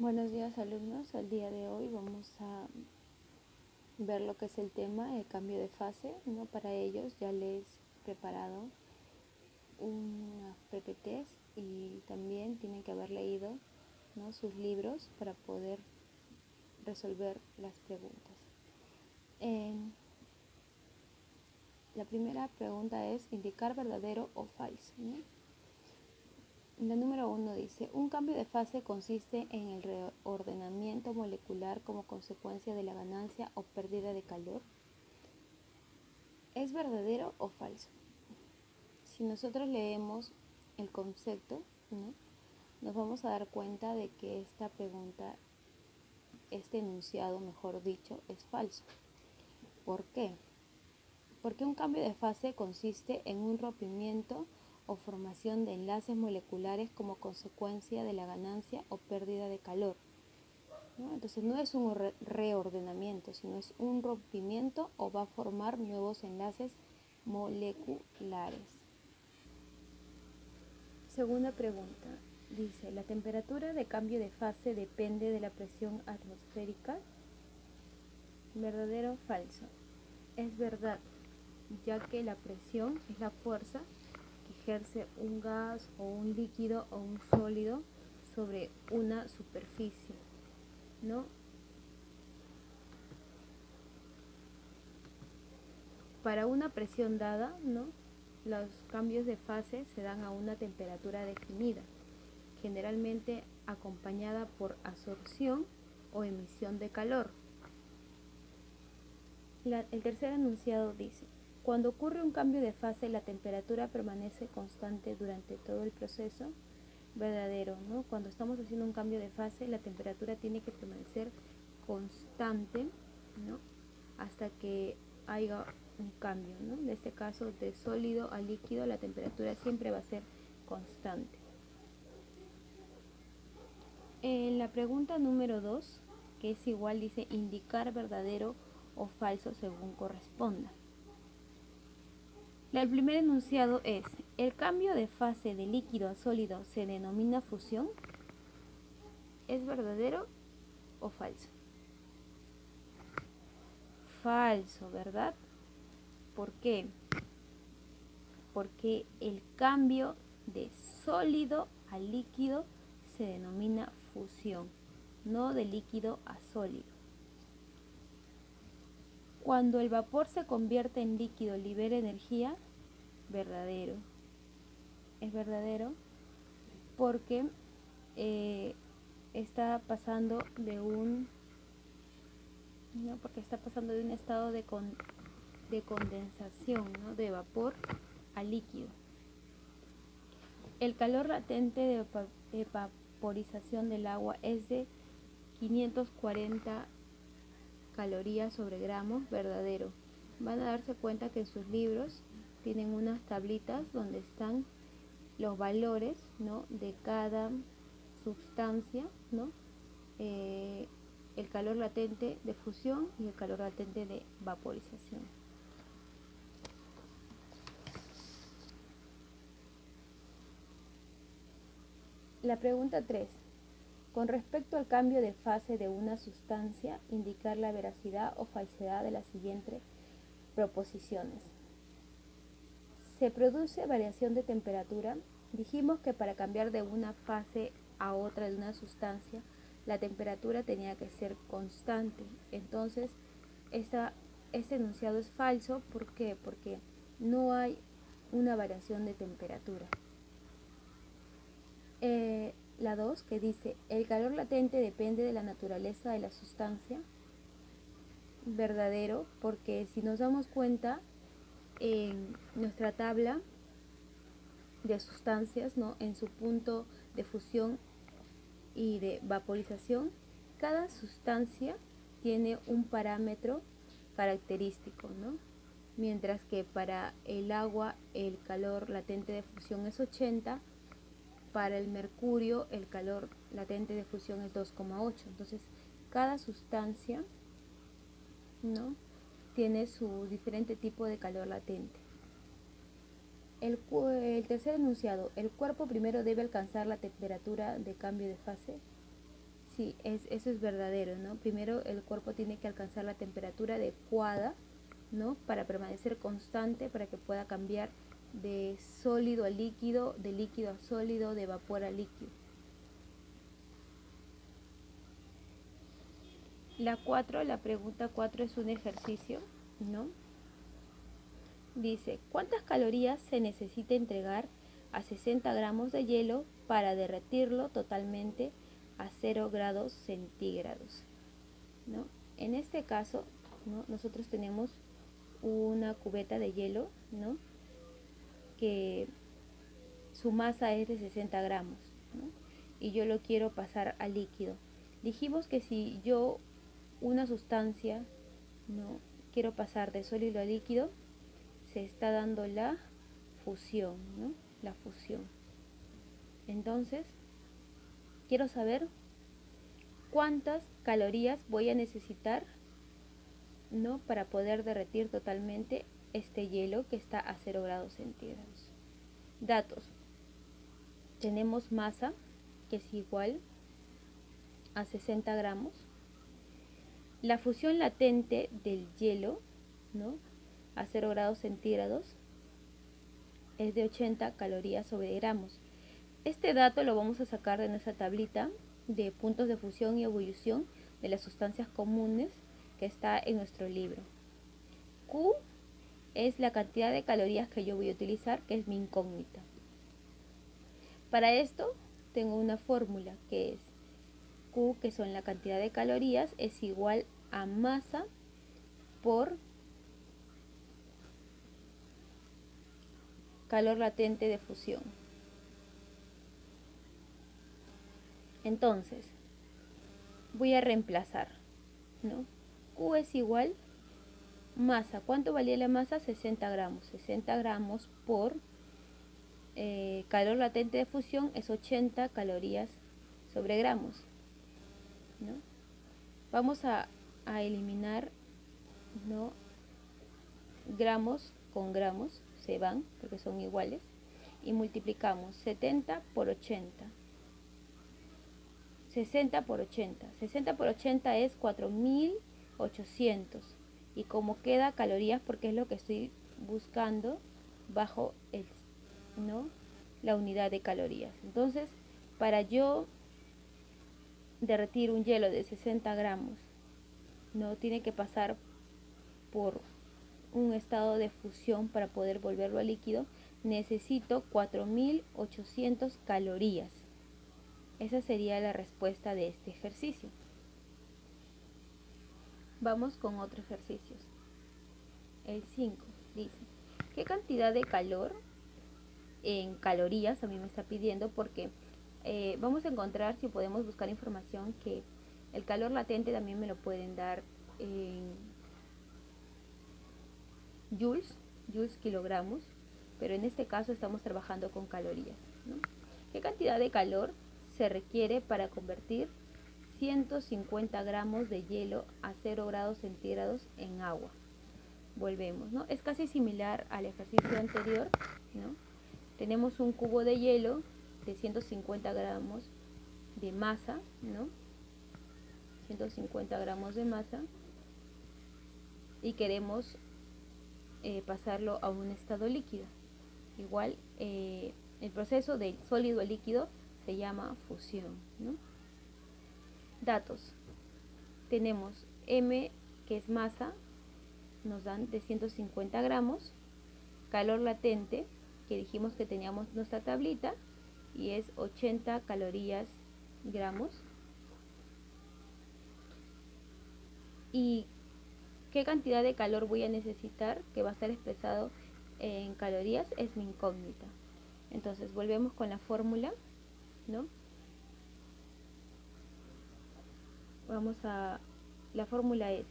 Buenos días, alumnos. Al día de hoy vamos a ver lo que es el tema, el cambio de fase, ¿no? Para ellos ya les he preparado unas PPTs y también tienen que haber leído, ¿no?, sus libros para poder resolver las preguntas. La primera pregunta es indicar verdadero o falso, ¿no? La número 1 dice, un cambio de fase consiste en el reordenamiento molecular como consecuencia de la ganancia o pérdida de calor. ¿Es verdadero o falso? Si nosotros leemos el concepto, ¿no?, nos vamos a dar cuenta de que esta pregunta, este enunciado, mejor dicho, es falso. ¿Por qué? Porque un cambio de fase consiste en un rompimiento o formación de enlaces moleculares como consecuencia de la ganancia o pérdida de calor, ¿no? Entonces no es un reordenamiento, sino es un rompimiento o va a formar nuevos enlaces moleculares. Segunda pregunta, dice, ¿la temperatura de cambio de fase depende de la presión atmosférica? ¿Verdadero o falso? Es verdad, ya que la presión es la fuerza que ejerce un gas o un líquido o un sólido sobre una superficie, ¿no? Para una presión dada, ¿no?, los cambios de fase se dan a una temperatura definida, generalmente acompañada por absorción o emisión de calor. El tercer enunciado dice, cuando ocurre un cambio de fase, la temperatura permanece constante durante todo el proceso. Verdadero, ¿no? Cuando estamos haciendo un cambio de fase, la temperatura tiene que permanecer constante, ¿no?, hasta que haya un cambio, ¿no? En este caso, de sólido a líquido, la temperatura siempre va a ser constante. En la pregunta número 2, que es igual, dice indicar verdadero o falso según corresponda. El primer enunciado es, ¿el cambio de fase de líquido a sólido se denomina fusión? ¿Es verdadero o falso? Falso, ¿verdad? ¿Por qué? Porque el cambio de sólido a líquido se denomina fusión, no de líquido a sólido. Cuando el vapor se convierte en líquido, libera energía. Verdadero. Es verdadero porque está pasando de un estado de condensación, ¿no?, de vapor a líquido. El calor latente de vaporización del agua es de 540 calorías sobre gramos. Verdadero. Van a darse cuenta que en sus libros tienen unas tablitas donde están los valores, ¿no?, de cada sustancia, ¿no? El calor latente de fusión y el calor latente de vaporización. La pregunta 3. Con respecto al cambio de fase de una sustancia, indicar la veracidad o falsedad de las siguientes proposiciones. Se produce variación de temperatura. Dijimos que para cambiar de una fase a otra de una sustancia, la temperatura tenía que ser constante. Entonces, este enunciado es falso. ¿Por qué? Porque no hay una variación de temperatura. La 2, que dice, el calor latente depende de la naturaleza de la sustancia. Verdadero, porque si nos damos cuenta, en nuestra tabla de sustancias, ¿no?, en su punto de fusión y de vaporización, cada sustancia tiene un parámetro característico, ¿no? Mientras que para el agua el calor latente de fusión es 80, para el mercurio el calor latente de fusión es 2,8. Entonces, cada sustancia, ¿no?, tiene su diferente tipo de calor latente. El tercer enunciado, el cuerpo primero debe alcanzar la temperatura de cambio de fase. Sí, eso es verdadero, ¿no? Primero el cuerpo tiene que alcanzar la temperatura adecuada, ¿no? Para permanecer constante, para que pueda cambiar de sólido a líquido, de líquido a sólido, de vapor a líquido. La pregunta 4 es un ejercicio, ¿no? Dice, ¿cuántas calorías se necesita entregar a 60 gramos de hielo para derretirlo totalmente a 0 grados centígrados? ¿No? En este caso, ¿no? Nosotros tenemos una cubeta de hielo, ¿no? Que su masa es de 60 gramos, ¿no? Y yo lo quiero pasar a líquido. Dijimos que si yo una sustancia, ¿no? quiero pasar de sólido a líquido, se está dando la fusión, ¿no? La fusión. Entonces, quiero saber cuántas calorías voy a necesitar, ¿no? para poder derretir totalmente este hielo que está a 0 grados centígrados. Datos. Tenemos masa, que es igual a 60 gramos. La fusión latente del hielo, ¿no? a 0 grados centígrados es de 80 calorías sobre gramos. Este dato lo vamos a sacar de nuestra tablita de puntos de fusión y ebullición de las sustancias comunes que está en nuestro libro. Q es la cantidad de calorías que yo voy a utilizar, que es mi incógnita. Para esto tengo una fórmula que es Q, que son la cantidad de calorías, es igual a masa por calor latente de fusión. Entonces, voy a reemplazar, ¿no? Q es igual masa. ¿Cuánto valía la masa? 60 gramos. 60 gramos por calor latente de fusión es 80 calorías sobre gramos, ¿no? Vamos a eliminar, ¿no? gramos con gramos, se van porque son iguales, y multiplicamos 70 por 80. 60 por 80. 60 por 80 es 4800. Y como queda calorías, porque es lo que estoy buscando bajo ¿no? la unidad de calorías. Entonces, para yo derretir un hielo de 60 gramos, no tiene que pasar por un estado de fusión para poder volverlo a líquido, necesito 4800 calorías. Esa sería la respuesta de este ejercicio. Vamos con otro ejercicio. El 5 dice, ¿qué cantidad de calor en calorías a mí me está pidiendo? Porque vamos a encontrar, si podemos buscar información, que el calor latente también me lo pueden dar en joules kilogramos, pero en este caso estamos trabajando con calorías, ¿no? ¿Qué cantidad de calor se requiere para convertir 150 gramos de hielo a 0 grados centígrados en agua? Volvemos, ¿no? Es casi similar al ejercicio anterior, ¿no? Tenemos un cubo de hielo de 150 gramos de masa, ¿no? 150 gramos de masa, y queremos pasarlo a un estado líquido. Igual, el proceso de sólido a líquido se llama fusión, ¿no? Datos. Tenemos M, que es masa, nos dan de 150 gramos. Calor latente, que dijimos que teníamos nuestra tablita, y es 80 calorías gramos. Y qué cantidad de calor voy a necesitar, que va a estar expresado en calorías, es mi incógnita. Entonces volvemos con la fórmula, ¿no? La fórmula es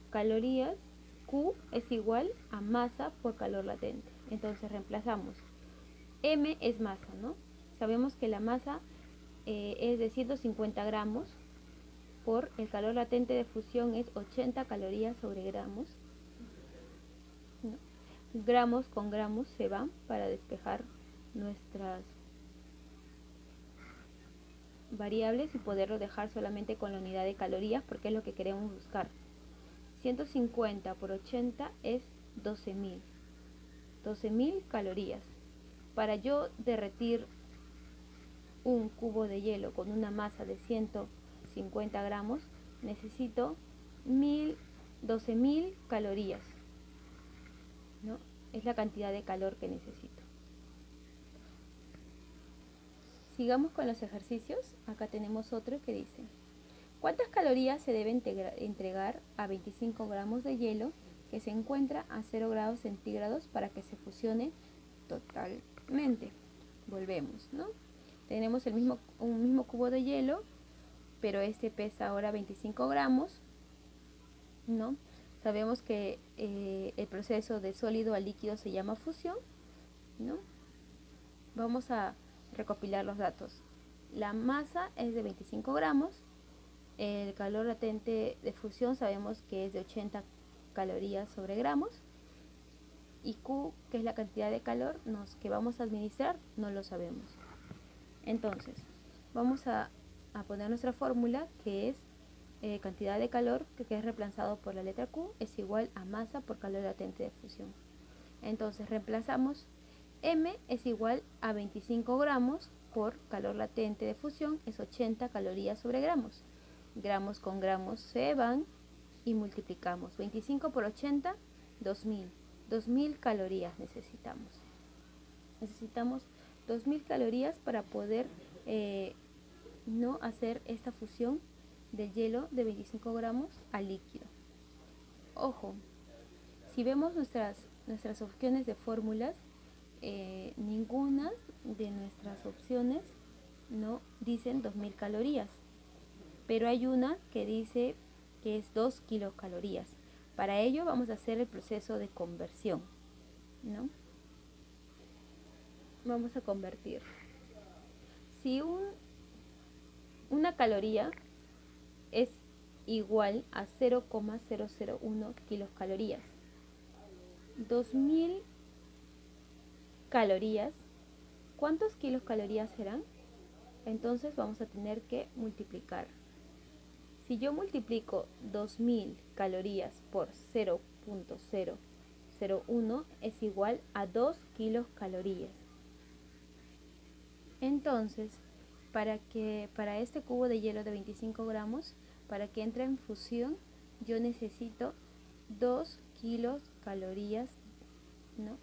calorías, Q es igual a masa por calor latente. Entonces reemplazamos. M es masa, ¿no? Sabemos que la masa es de 150 gramos por el calor latente de fusión es 80 calorías sobre gramos, ¿no? Gramos con gramos se van para despejar nuestras variables y poderlo dejar solamente con la unidad de calorías porque es lo que queremos buscar. 150 por 80 es 12.000. 12.000 calorías. Para yo derretir un cubo de hielo con una masa de 150 gramos, necesito 12.000 calorías, ¿no? Es la cantidad de calor que necesito. Sigamos con los ejercicios. Acá tenemos otro que dice: ¿cuántas calorías se debe entregar a 25 gramos de hielo que se encuentra a 0 grados centígrados para que se fusione totalmente? Volvemos, ¿no? Tenemos un mismo cubo de hielo, pero este pesa ahora 25 gramos, ¿no? Sabemos que el proceso de sólido a líquido se llama fusión, ¿no? Vamos a recopilar los datos. La masa es de 25 gramos, el calor latente de fusión sabemos que es de 80 calorías sobre gramos, y Q, que es la cantidad de calor que vamos a administrar, no lo sabemos. Entonces, vamos a poner nuestra fórmula, que es cantidad de calor, que es reemplazado por la letra Q, es igual a masa por calor latente de fusión. Entonces, reemplazamos M es igual a 25 gramos por calor latente de fusión, es 80 calorías sobre gramos. Gramos con gramos se van y multiplicamos. 25 por 80, 2.000. 2.000 calorías necesitamos. Necesitamos 2.000 calorías para poder no hacer esta fusión del hielo de 25 gramos al líquido. Ojo, si vemos nuestras opciones de fórmulas, ninguna de nuestras opciones no dicen 2.000 calorías, pero hay una que dice que es 2 kilocalorías. Para ello vamos a hacer el proceso de conversión, ¿no? Vamos a convertir. Si una caloría es igual a 0,001 kilocalorías, 2.000 calorías, ¿cuántos kilocalorías serán? Entonces vamos a tener que multiplicar. Si yo multiplico 2.000 calorías por 0,001 es igual a 2 kilocalorías. Entonces, para este cubo de hielo de 25 gramos, para que entre en fusión, yo necesito 2 kilocalorías, ¿no?,